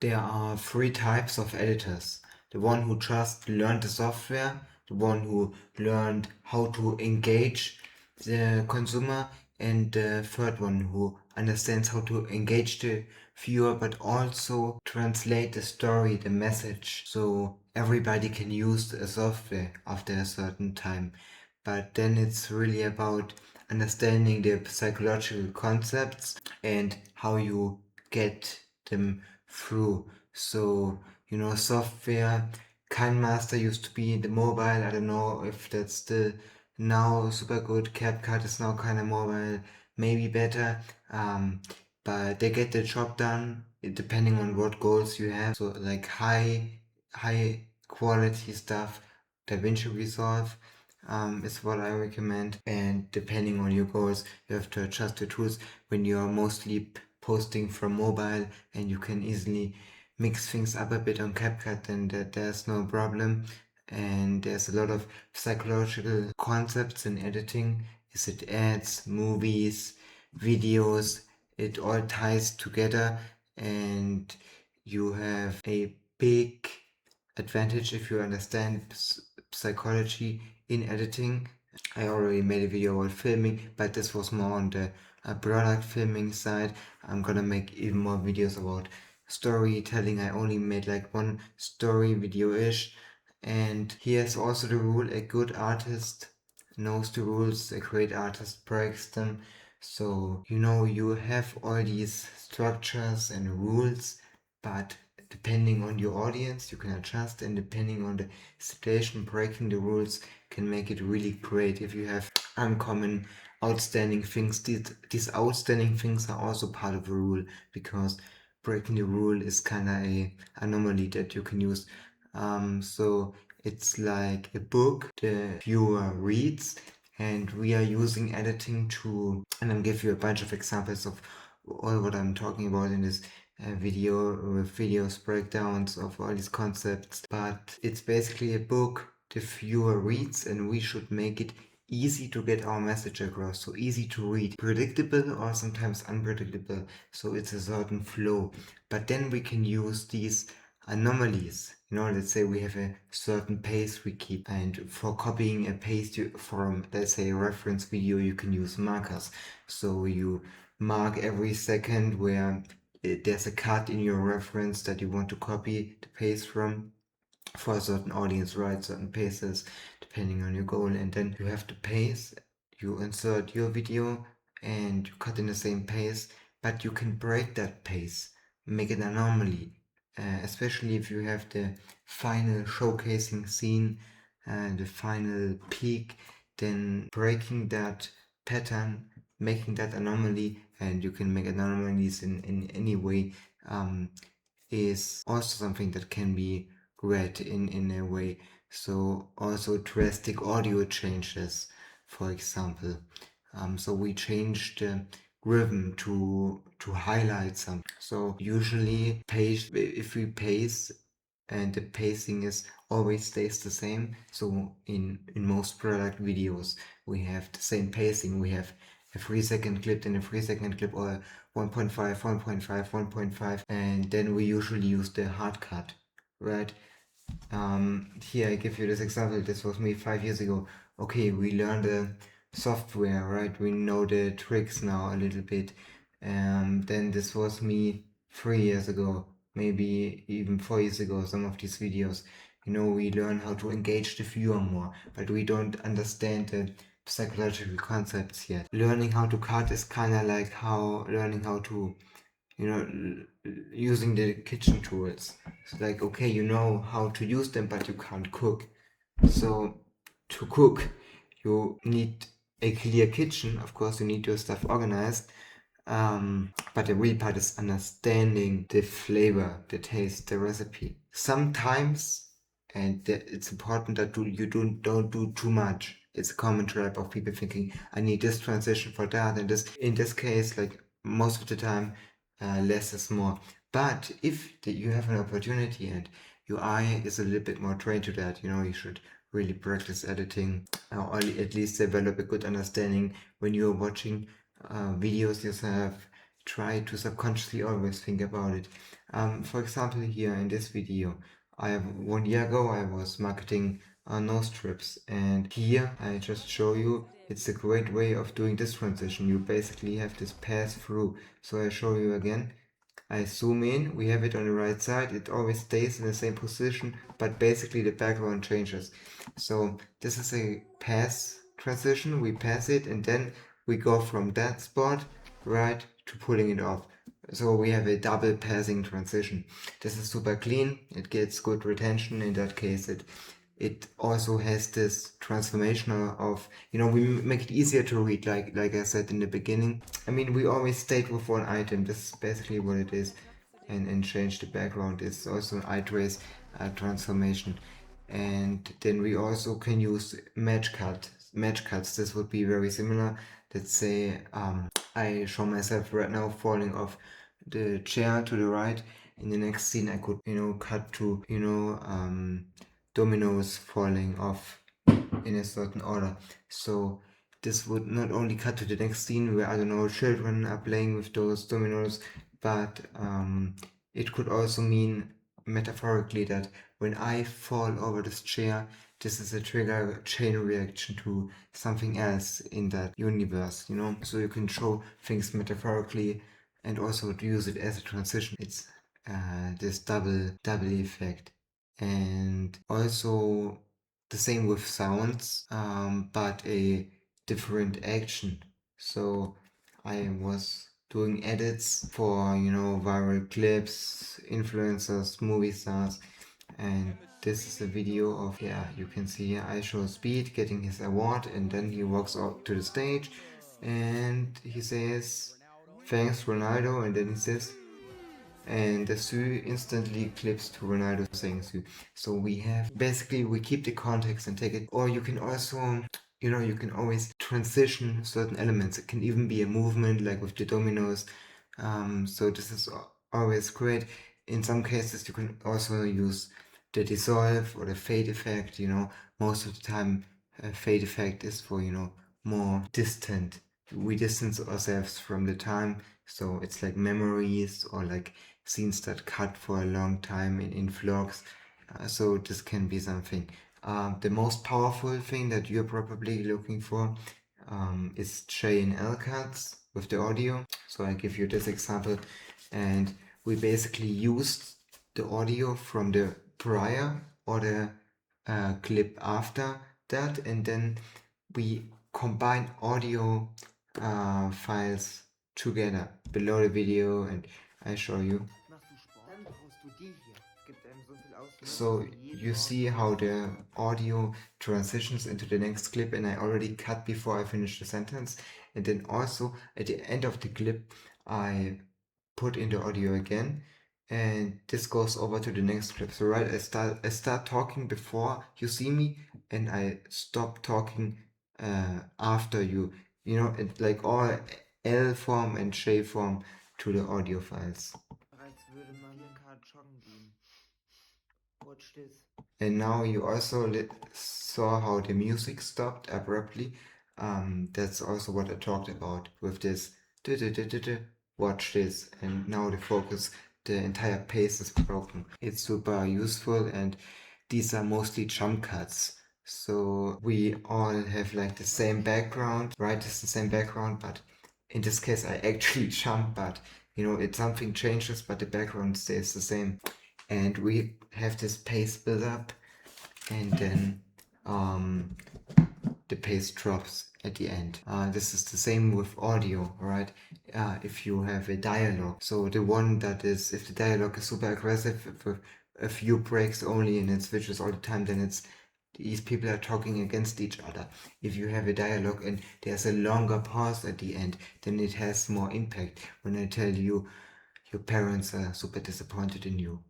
There are three types of editors. The one who just learned the software, the one who learned how to engage the consumer, and the third one who understands how to engage the viewer but also translate the story, the message, so everybody can use the software after a certain time. But then it's really about understanding the psychological concepts and how you get them through. So, software, KineMaster used to be the mobile. I don't know if that's still now super good. CapCut is now kind of mobile, maybe better. But they get the job done depending on what goals you have. So like high quality stuff, DaVinci Resolve is what I recommend. And depending on your goals, you have to adjust your tools when you are mostly posting from mobile and you can easily mix things up a bit on CapCut, then there's no problem. And there's a lot of psychological concepts in editing. Is it ads, movies, videos? It all ties together, and you have a big advantage if you understand psychology in editing. I already made a video about filming, but this was more on the product filming side. I'm gonna make even more videos about storytelling. I only made like one story video-ish. And here's also the rule: a good artist knows the rules, a great artist breaks them. So, you have all these structures and rules, but depending on your audience, you can adjust, and depending on the situation, breaking the rules can make it really great. If you have uncommon, outstanding things, these outstanding things are also part of the rule, because breaking the rule is kind of a anomaly that you can use. So it's like a book the viewer reads, and we are using editing to, and I'll give you a bunch of examples of all what I'm talking about in this video, with videos, breakdowns of all these concepts. But it's basically a book the viewer reads, and we should make it easy to get our message across, so easy to read, predictable or sometimes unpredictable, so it's a certain flow. But then we can use these anomalies. Let's say we have a certain pace we keep, and for copying a paste from, let's say, a reference video, you can use markers. So you mark every second where there's a cut in your reference that you want to copy the paste from. For a certain audience, right? Certain paces depending on your goal, and then you have to pace. You insert your video and you cut in the same pace, but you can break that pace, make an anomaly, especially if you have the final showcasing scene and the final peak. Then breaking that pattern, making that anomaly, and you can make anomalies in any way, is also something that can be read in a way. So also drastic audio changes, for example. So we changed the rhythm to highlight something. So usually pace, if we pace and the pacing is always stays the same. So in most product videos we have the same pacing. We have a 3-second clip, then a 3-second clip, or 1.5, 1.5, 1.5, and then we usually use the hard cut, right? Here I give you this example. This was me 5 years ago. Okay, we learned the software, right? We know the tricks now a little bit. Then this was me 3 years ago, maybe even 4 years ago. Some of these videos, we learn how to engage the viewer more, but we don't understand the psychological concepts yet. Learning how to cut is kind of like learning how to, using the kitchen tools. It's like, okay, you know how to use them, but you can't cook. So to cook, you need a clear kitchen. Of course, you need your stuff organized. But the real part is understanding the flavor, the taste, the recipe. Sometimes, and it's important that you don't do too much. It's a common trap of people thinking, I need this transition for that, and this. In this case, like most of the time, less is more. But if you have an opportunity and your eye is a little bit more trained to that, you should really practice editing, or at least develop a good understanding when you're watching videos yourself, try to subconsciously always think about it. For example, here in this video, 1 year ago I was marketing nose strips, and here I just show you it's a great way of doing this transition. You basically have this pass through. So I show you again. I zoom in, we have it on the right side, it always stays in the same position, but basically the background changes. So this is a pass transition, we pass it and then we go from that spot right to pulling it off. So we have a double passing transition. This is super clean, it gets good retention. In that case it also has this transformational of, we make it easier to read, like I said in the beginning. I mean, we always stayed with one item, this is basically what it is, and change the background is also an eye trace transformation. And then we also can use match cuts. This would be very similar. Let's say I show myself right now falling off the chair to the right. In the next scene I could, cut to, dominoes falling off in a certain order. So this would not only cut to the next scene where, I don't know, children are playing with those dominoes, but it could also mean metaphorically that when I fall over this chair, this is a trigger chain reaction to something else in that universe, So you can show things metaphorically and also use it as a transition. It's this double effect. And also the same with sounds, but a different action. So I was doing edits for, viral clips, influencers, movie stars, and this is a video of, yeah, you can see here I show Speed getting his award, and then he walks out to the stage and he says, "Thanks, Ronaldo," and then he says, and the Su instantly clips to Ronaldo saying Su. So we have, basically we keep the context and take it, or you can also, you can always transition certain elements. It can even be a movement like with the dominoes. So this is always great. In some cases you can also use the dissolve or the fade effect, most of the time fade effect is for, more distant. We distance ourselves from the time, so it's like memories or like scenes that cut for a long time in vlogs. So this can be something. The most powerful thing that you're probably looking for is J and L cuts with the audio. So I give you this example, and we basically used the audio from the prior or the clip after that, and then we combine audio files together below the video, and I show you. So you see how the audio transitions into the next clip, and I already cut before I finish the sentence, and then also at the end of the clip I put in the audio again, and this goes over to the next clip. So right, I start talking before you see me, and I stop talking after you. It like all L form and J form to the audio files. And now you also saw how the music stopped abruptly. That's also what I talked about with this. Watch this, and now the focus, the entire pace is broken. It's super useful, and these are mostly jump cuts. So we all have like the same background, right? It's the same background, but in this case I actually jump, but something changes, but the background stays the same. And we have this pace build up, and then the pace drops at the end. This is the same with audio, right? If you have a dialogue, so the one that is, if the dialogue is super aggressive, if a few breaks only and it switches all the time, then it's these people are talking against each other. If you have a dialogue and there's a longer pause at the end, then it has more impact. When I tell you your parents are super disappointed in you,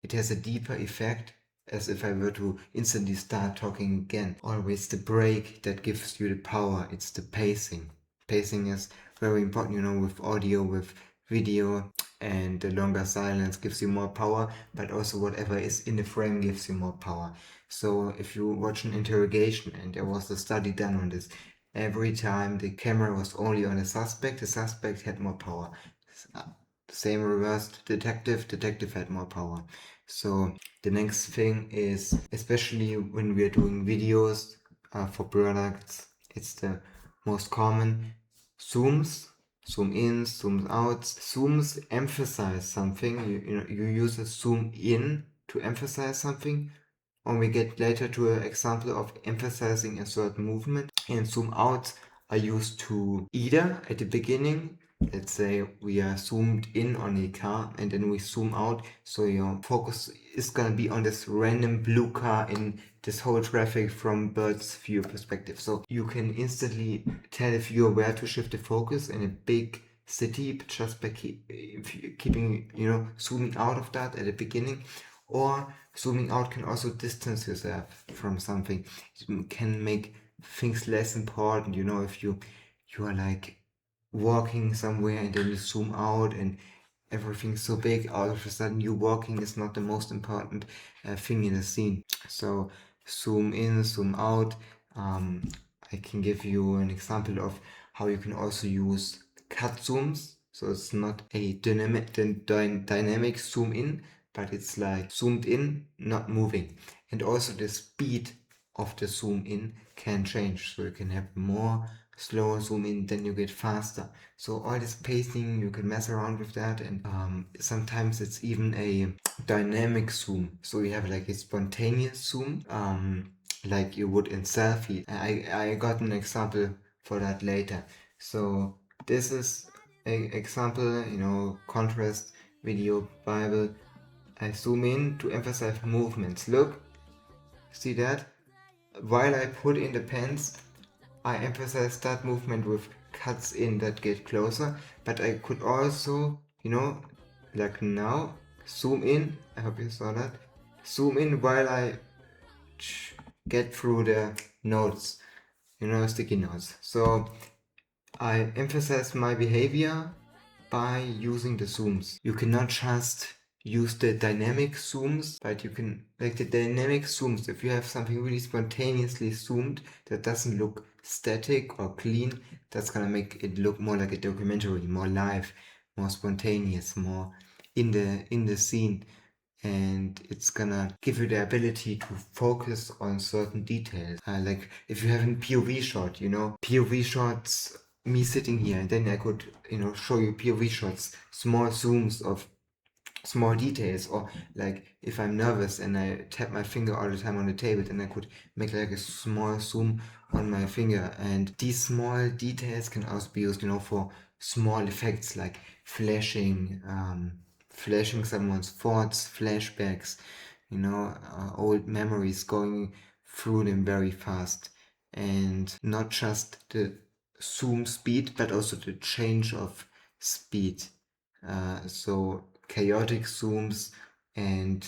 it has a deeper effect, as if I were to instantly start talking again. Always the break that gives you the power, it's the pacing. Pacing is very important, with audio, with video, and the longer silence gives you more power, but also whatever is in the frame gives you more power. So if you watch an interrogation, and there was a study done on this, every time the camera was only on the suspect had more power. Same reversed, detective had more power. So the next thing is, especially when we are doing videos for products, it's the most common. Zooms, zoom in, zoom out. Zooms emphasize something. You use a zoom in to emphasize something. When we get later to an example of emphasizing a certain movement. And zoom out are used to either at the beginning, let's say we are zoomed in on a car and then we zoom out, so your focus is gonna be on this random blue car in this whole traffic from bird's view perspective. So you can instantly tell if you're where to shift the focus in a big city just by keeping, zooming out of that at the beginning. Or zooming out can also distance yourself from something. It can make things less important. If you are like walking somewhere and then you zoom out and everything's so big, all of a sudden you walking is not the most important thing in the scene. So zoom in, zoom out. I can give you an example of how you can also use cut zooms. So it's not a dynamic zoom in, but it's like zoomed in, not moving. And also the speed of the zoom in can change. So you can have more slower zoom in, then you get faster. So all this pacing, you can mess around with that, and sometimes it's even a dynamic zoom. So you have like a spontaneous zoom, like you would in selfie. I got an example for that later. So this is an example, contrast video Bible. I zoom in to emphasize movements. Look, see that? While I put in the pens, I emphasize that movement with cuts in that get closer, but I could also, like now, zoom in. I hope you saw that. Zoom in while I get through the notes, sticky notes. So I emphasize my behavior by using the zooms. You cannot just use the dynamic zooms, but you can, like the dynamic zooms, if you have something really spontaneously zoomed that doesn't look static or clean, that's gonna make it look more like a documentary, more live, more spontaneous, more in the scene. And it's gonna give you the ability to focus on certain details. Like if you have a POV shot, POV shots, me sitting here, and then I could, show you POV shots, small zooms of small details. Or like if I'm nervous and I tap my finger all the time on the table, then I could make like a small zoom on my finger. And these small details can also be used, for small effects like flashing someone's thoughts, flashbacks, old memories, going through them very fast. And not just the zoom speed, but also the change of speed. So chaotic zooms, and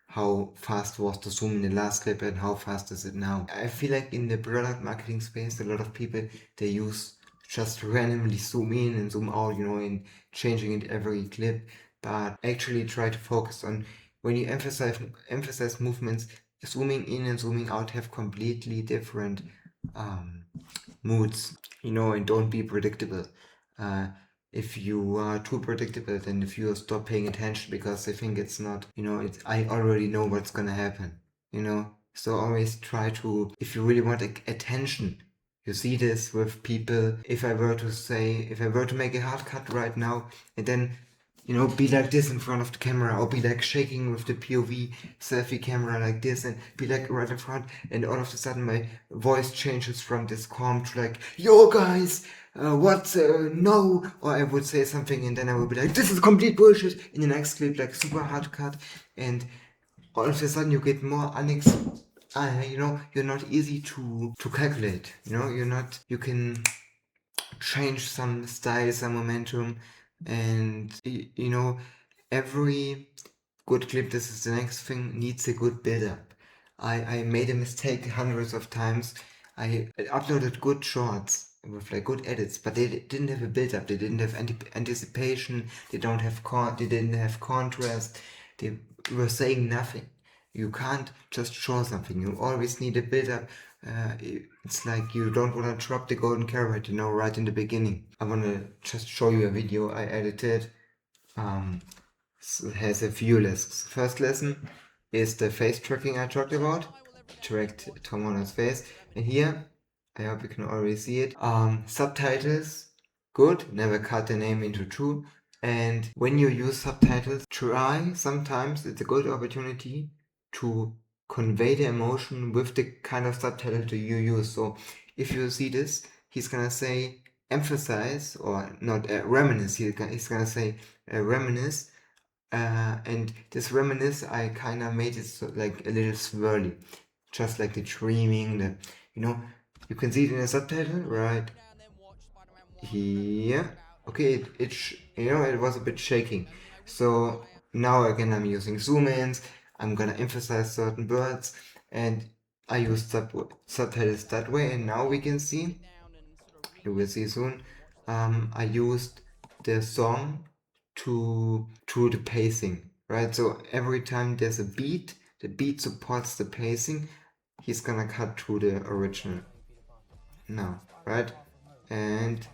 how fast was the zoom in the last clip and how fast is it now. I feel like in the product marketing space, a lot of people, they use just randomly zoom in and zoom out, and changing it every clip, but actually try to focus on, when you emphasize movements, zooming in and zooming out have completely different moods, and don't be predictable. If you are too predictable, then the viewers stop paying attention because they think it's not, I already know what's gonna happen, So always try to, if you really want attention, you see this with people. If I were to make a hard cut right now, and then, be like this in front of the camera, or be like shaking with the POV selfie camera like this, and be like right in front, and all of a sudden my voice changes from this calm to like, yo guys, no, or I would say something and then I would be like, this is complete bullshit, in the next clip, like super hard cut, and all of a sudden you get more you're not easy to calculate, you can change some style, some momentum, and every good clip, this is the next thing, needs a good build-up. I made a mistake hundreds of times. I uploaded good shorts with like good edits, but they didn't have a build-up. They didn't have anticipation. They didn't have contrast. They were saying nothing. You can't just show something. You always need a build-up. It's like you don't want to drop the golden carrot, right in the beginning. I want to just show you a video I edited. It has a few lessons. First lesson is the face tracking I talked about. Tracked Tom Holland's face. And here, I hope you can already see it. Subtitles, good. Never cut the name into two. And when you use subtitles, try sometimes, it's a good opportunity to convey the emotion with the kind of subtitle that you use. So if you see this, he's gonna say emphasize or not reminisce. He's gonna say reminisce, and this reminisce I kind of made it so, like a little swirly, just like the dreaming. You can see it in the subtitle right here. Okay, it was a bit shaking. So now again I'm using zoom ins. I'm gonna emphasize certain words, and I use subtitles that way. And now we can see, you will see soon, I used the song to the pacing, right? So every time there's a beat, the beat supports the pacing. He's gonna cut to the original now, right? And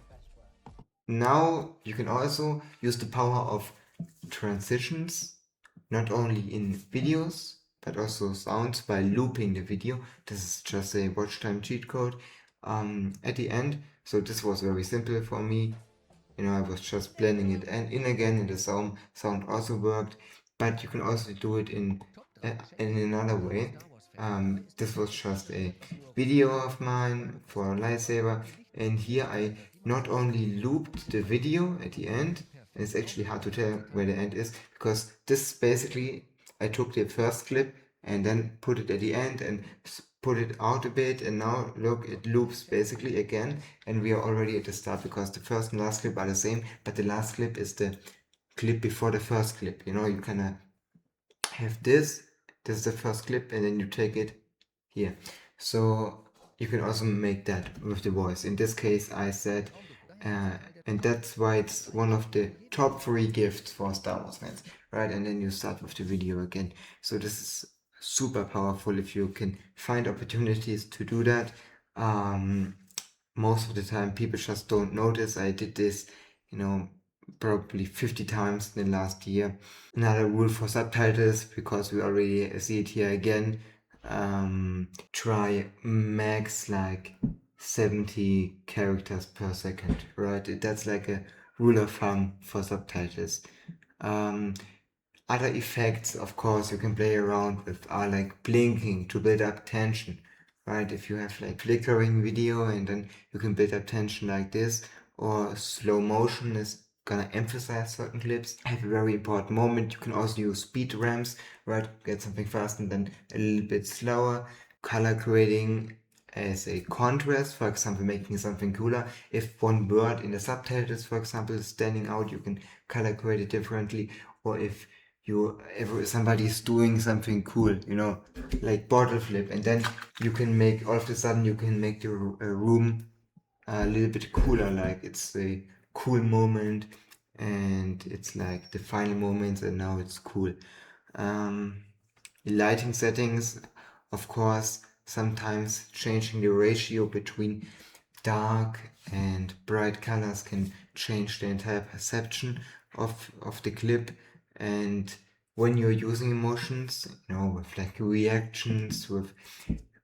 now you can also use the power of transitions, not only in videos, but also sounds by looping the video. This is just a watch time cheat code at the end. So this was very simple for me. I was just blending it in again, and the sound also worked. But you can also do it in another way. This was just a video of mine for a lightsaber, and here I not only looped the video at the end, and it's actually hard to tell where the end is, because this basically, I took the first clip and then put it at the end and put it out a bit, and now look, it loops basically again, and we are already at the start, because the first and last clip are the same, but the last clip is the clip before the first clip. You kind of have this is the first clip, and then you take it here. So you can also make that with the voice. In this case I said, and that's why it's one of the top 3 gifts for Star Wars fans, right? And then you start with the video again. So this is super powerful if you can find opportunities to do that. Most of the time people just don't notice. I did this, probably 50 times in the last year. Another rule for subtitles, because we already see it here again, try max like 70 characters per second, right? That's like a rule of thumb for subtitles. Other effects, of course, you can play around with are like blinking to build up tension, right? If you have like flickering video, and then you can build up tension like this, or slow motion is gonna emphasize certain clips. Have a very important moment. You can also use speed ramps, right? Get something fast and then a little bit slower. Color grading as a contrast, for example, making something cooler. If one word in the subtitles, for example, is standing out, you can color grade it differently. Or if somebody is doing something cool, like bottle flip, and then you can make, all of a sudden you can make the room a little bit cooler, like it's a cool moment, and it's like the final moments, and now it's cool. Lighting settings, of course, sometimes changing the ratio between dark and bright colors can change the entire perception of the clip. And when you're using emotions, with like reactions, with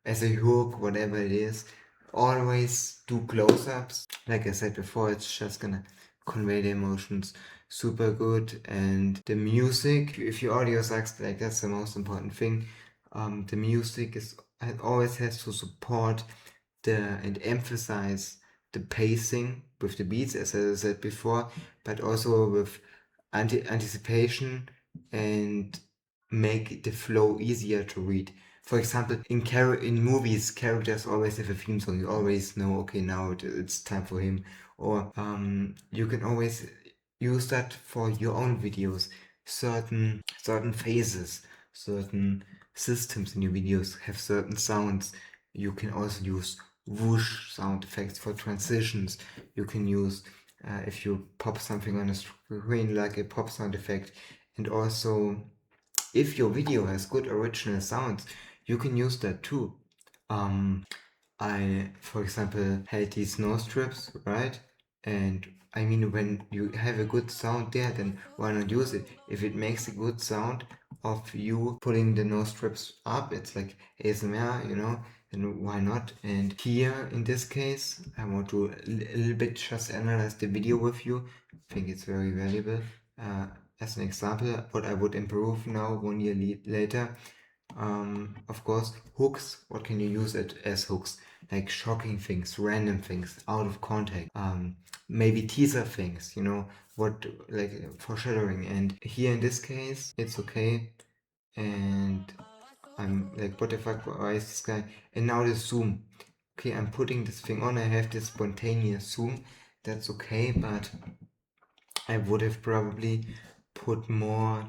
as a hook, whatever it is, always do close-ups. Like I said before, it's just gonna convey the emotions super good. And the music, if your audio sucks, like that's the most important thing. The music always has to support and emphasize the pacing with the beats, as I said before, but also with anticipation, and make the flow easier to read. For example, in movies, characters always have a theme song. You always know, okay, now it's time for him. Or you can always use that for your own videos. Certain phases, certain systems in your videos have certain sounds. You can also use whoosh sound effects for transitions. You can use, if you pop something on a screen, like a pop sound effect. And also if your video has good original sounds, you can use that too. I, for example, had these nose strips, right? And I mean, when you have a good sound there, then why not use it? If it makes a good sound of you putting the nose strips up, it's like ASMR, then why not? And here, in this case, I want to a little bit just analyze the video with you. I think it's very valuable. As an example, what I would improve now, 1 year later, of course, hooks. What can you use it as hooks? Like shocking things, random things, out of context. Maybe teaser things, what, like foreshadowing. And here in this case, it's okay. And I'm like, what the fuck, why is this guy? And now the zoom. Okay, I'm putting this thing on. I have this spontaneous zoom. That's okay, but I would have probably put more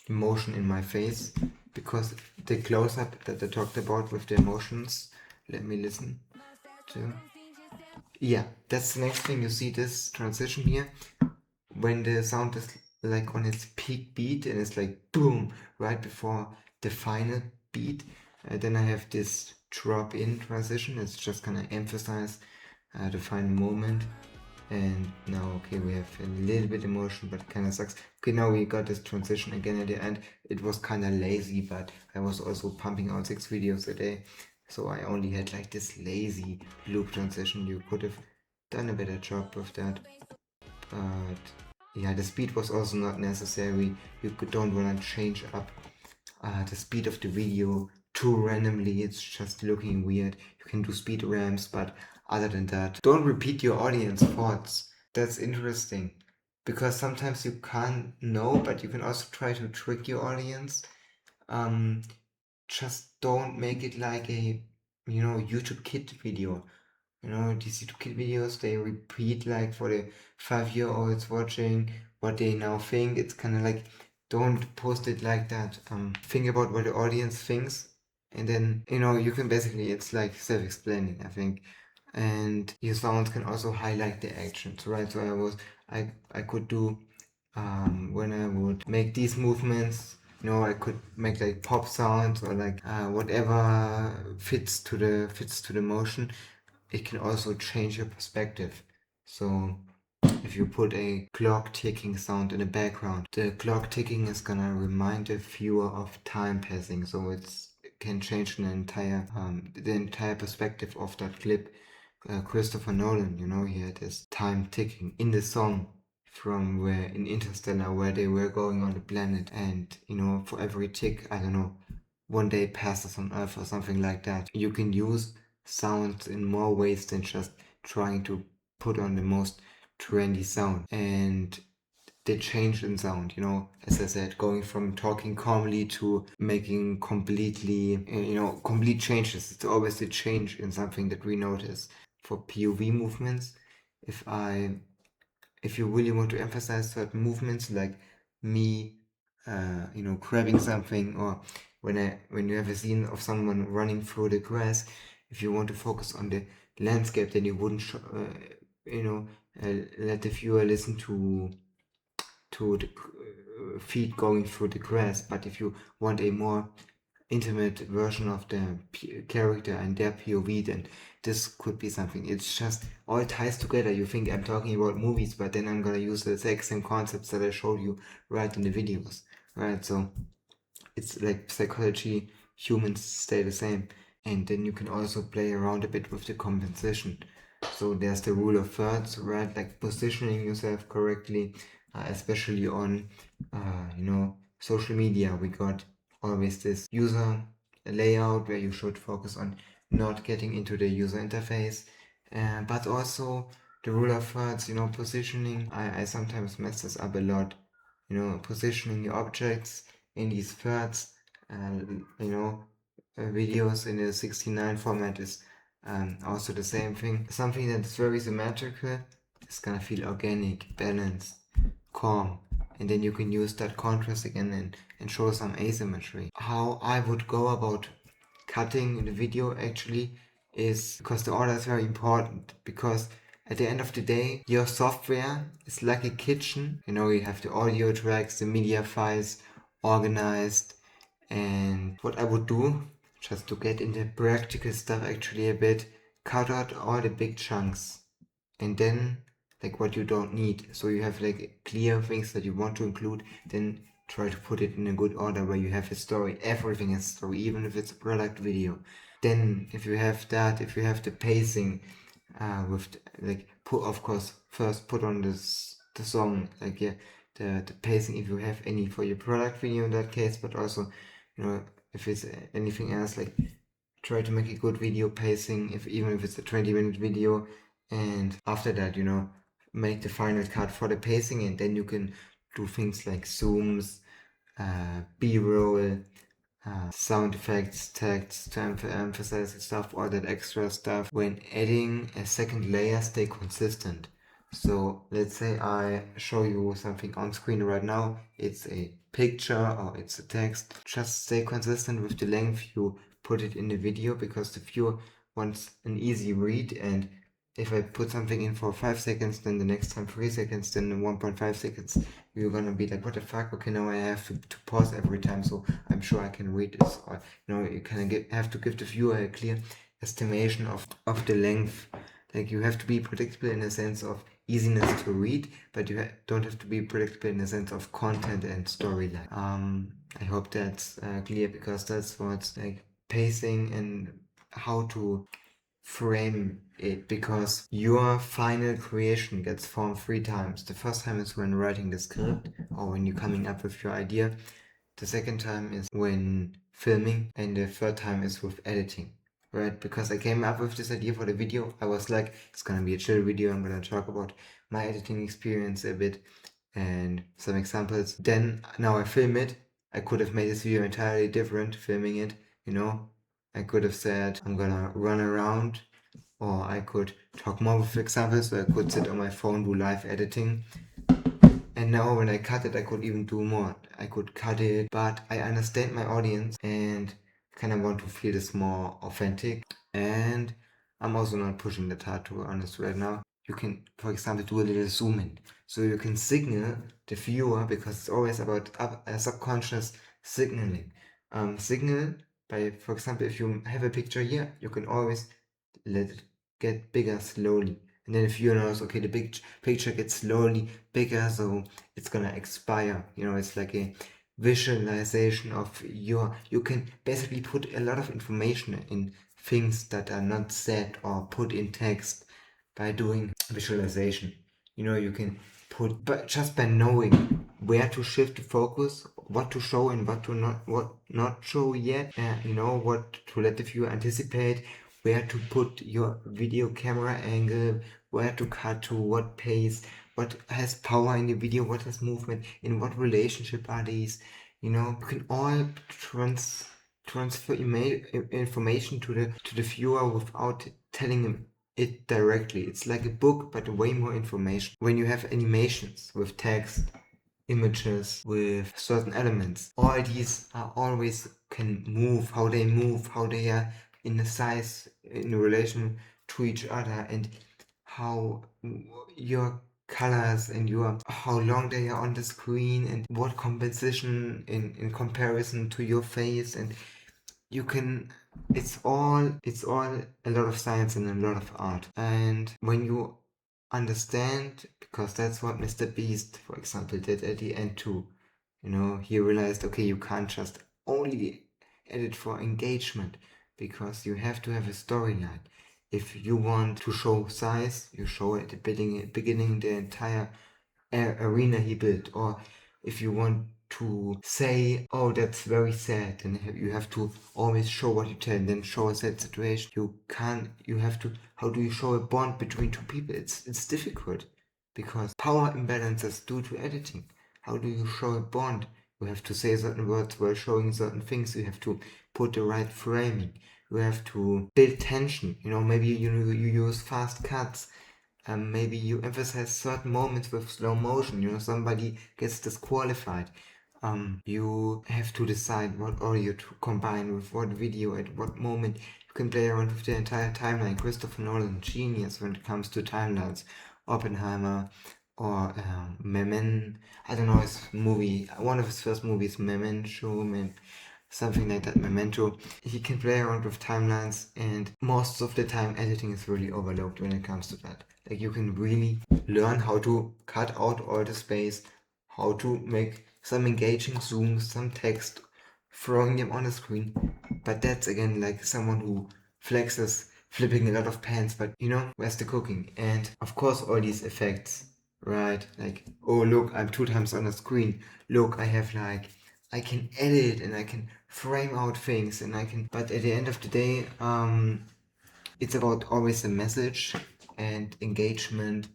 emotion in my face, because the close-up that I talked about with the emotions, let me listen to. Yeah, that's the next thing. You see this transition here when the sound is like on its peak beat and it's like boom right before the final beat. Then I have this drop in transition. It's just gonna emphasize the final moment. And now, okay, we have a little bit emotion, but it kind of sucks. Okay, now we got this transition again at the end. It was kind of lazy, but I was also pumping out 6 videos a day, so I only had like this lazy loop transition. You could have done a better job with that, but yeah, the speed was also not necessary. You don't want to change up the speed of the video too randomly. It's just looking weird. You can do speed ramps, but other than that, don't repeat your audience thoughts. That's interesting, because sometimes you can't know, but you can also try to trick your audience. Just don't make it like a YouTube Kid video. These YouTube Kid videos, they repeat like for the 5-year-olds watching what they now think. It's kind of like, don't post it like that. Think about what the audience thinks, and then you can basically, it's like self-explaining, I think. And your sounds can also highlight the actions, right? So I could do, when I would make these movements, I could make like pop sounds, or like whatever fits to the motion. It can also change your perspective. So if you put a clock ticking sound in the background, the clock ticking is gonna remind the viewer of time passing. So it can change the entire perspective of that clip. Christopher Nolan, he had this time ticking in the song from where in Interstellar, where they were going on the planet, and for every tick, I don't know, 1 day passes on Earth or something like that. You can use sounds in more ways than just trying to put on the most trendy sound. And they change in sound, as I said, going from talking calmly to making completely, complete changes. It's always a change in something that we notice. For POV movements, if you really want to emphasize certain movements, like me, grabbing something, or when you have a scene of someone running through the grass, if you want to focus on the landscape, then you wouldn't, let the viewer listen to the feet going through the grass. But if you want a more intimate version of the character and their POV, then this could be something. It's just all ties together. You think I'm talking about movies, but then I'm gonna use the exact same concepts that I showed you right in the videos, right? So it's like psychology, humans stay the same. And then you can also play around a bit with the composition. So there's the rule of thirds, right? Like positioning yourself correctly, especially on, social media. We got always this user layout where you should focus on not getting into the user interface, but also the rule of thirds, positioning. I sometimes mess this up a lot, positioning your objects in these thirds. Videos in the 69 format is also the same thing. Something that is very symmetrical is gonna feel organic, balanced, calm, and then you can use that contrast again and show some asymmetry. How I would go about cutting the video actually is, because the order is very important, because At the end of the day, your software is like a kitchen. You know, you have the audio tracks, the media files organized. And what I would do, just to get into practical stuff actually a bit, cut out all the big chunks. And then, like, what you don't need. So you have like clear things that you want to include, then try to put it in a good order where you have a story. Everything is a story, even if it's a product video. Then if you have that, if you have the pacing, with like put, of course, first put on this the song, like, yeah, the pacing if you have any for your product video in that case, but also, you know, if it's anything else, like try to make a good video pacing, if even if it's a 20-minute video. And after that, you know, make the final cut for the pacing, and then you can do things like zooms, b-roll, sound effects, text to emphasize the stuff, all that extra stuff. When adding a second layer, stay consistent. So let's say I show you something on screen right now. It's a picture or it's a text. Just stay consistent with the length you put it in the video, because the viewer wants an easy read. And if I put something in for 5 seconds, then the next time 3 seconds, then 1.5 seconds, you're gonna be like, what the fuck? Okay, now I have to pause every time, so I'm sure I can read this. Or, you know, you kind of have to give the viewer a clear estimation of the length. Like, you have to be predictable in the sense of easiness to read, but you don't have to be predictable in the sense of content and storyline. I hope that's clear, because that's what's like pacing and how to frame it, because your final creation gets formed 3 times. The first time is when writing the script or when you're coming up with your idea. The second time is when filming, and the third time is with editing. Right? Because I came up with this idea for the video, I was like, it's gonna be a chill video, I'm gonna talk about my editing experience a bit and some examples. Then now I film it. I could have made this video entirely different filming it, you know. I could have said I'm gonna run around, or I could talk more with examples, so I could sit on my phone, do live editing. And now when I cut it, I could even do more. I could cut it, but I understand my audience and kind of want to feel this more authentic. And I'm also not pushing that hard, to be honest, right now. You can, for example, do a little zoom in. So you can signal the viewer, because it's always about subconscious signaling. Signal by, for example, if you have a picture here, you can always let it get bigger slowly. And then if you knows, okay, the big picture gets slowly bigger, so it's gonna expire. You know, it's like a visualization of you can basically put a lot of information in things that are not said or put in text by doing visualization. You know, you can put, but just by knowing where to shift the focus, what to show and what not show yet, you know, what to let the viewer anticipate, where to put your video camera angle, where to cut to, what pace, what has power in the video, what has movement, in what relationship are these. You know, you can all transfer information to the viewer without telling him it directly. It's like a book, but way more information. When you have animations with text, images, with certain elements, all these are always can move, how they are in the size, in relation to each other, and how your colors and your how long they are on the screen, and what composition in comparison to your face. And you can, it's all a lot of science and a lot of art. And when you understand, because that's what Mr. Beast, for example, did at the end too, you know, he realized, okay, you can't just only edit for engagement, because you have to have a storyline. If you want to show size, you show at the beginning the entire arena he built. Or if you want to say, oh, that's very sad, and you have to always show what you tell, and then show a sad situation. You have to, how do you show a bond between two people? It's difficult, because power imbalances due to editing. How do you show a bond? You have to say certain words while showing certain things. You have to put the right framing. You have to build tension. You know, maybe you use fast cuts. Maybe you emphasize certain moments with slow motion. You know, somebody gets disqualified. you have to decide what audio to combine with what video at what moment. You can play around with the entire timeline. Christopher Nolan, genius when it comes to timelines. Oppenheimer or I don't know, his movie, one of his first movies, something like that, Memento. He can play around with timelines, and most of the time editing is really overlooked when it comes to that. Like, you can really learn how to cut out all the space, how to make some engaging zooms, some text, throwing them on the screen. But that's again like someone who flexes flipping a lot of pans, but where's the cooking? And of course all these effects, right? Like, oh look, I'm 2 times on the screen. Look, I can edit and I can frame out things and but at the end of the day, it's about always a message, and engagement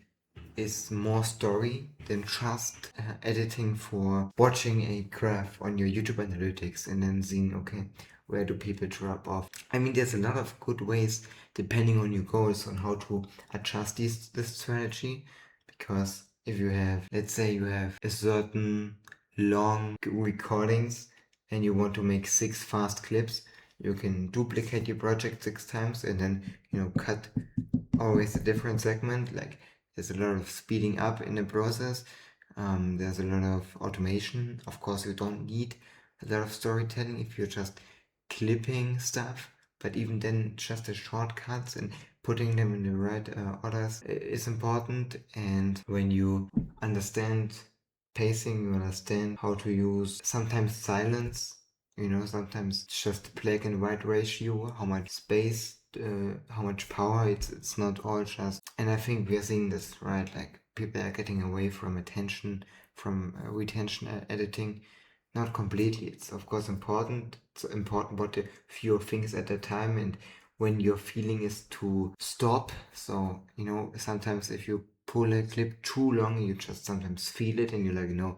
is more story than just editing for watching a graph on your YouTube analytics and then seeing, okay, where do people drop off. I mean, there's a lot of good ways depending on your goals on how to adjust this strategy, because if you have, let's say you have a certain long recordings and you want to make 6 fast clips, you can duplicate your project 6 times and then cut always a different segment. Like, there's a lot of speeding up in the process. There's a lot of automation. Of course, you don't need a lot of storytelling if you're just clipping stuff, but even then, just the shortcuts and putting them in the right orders is important. And when you understand pacing, you understand how to use sometimes silence, sometimes just black and white ratio, how much space, how much power. It's not all just. And I think we are seeing this, right? Like, people are getting away from retention editing. Not completely. It's of course important. It's important what the fewer things at a time, and when your feeling is to stop. So sometimes if you pull a clip too long, you just sometimes feel it, and you're like,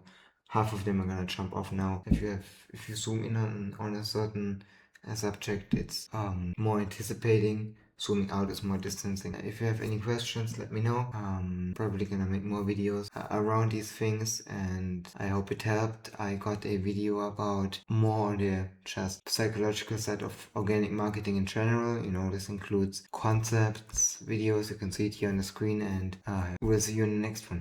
half of them are gonna jump off now. If you zoom in on a certain subject, it's more anticipating. Zooming out is more distancing. If you have any questions, let me know. Probably gonna make more videos around these things, and I hope it helped. I got a video about more on the just psychological side of organic marketing in general. This includes concepts, videos. You can see it here on the screen, and we'll see you in the next one.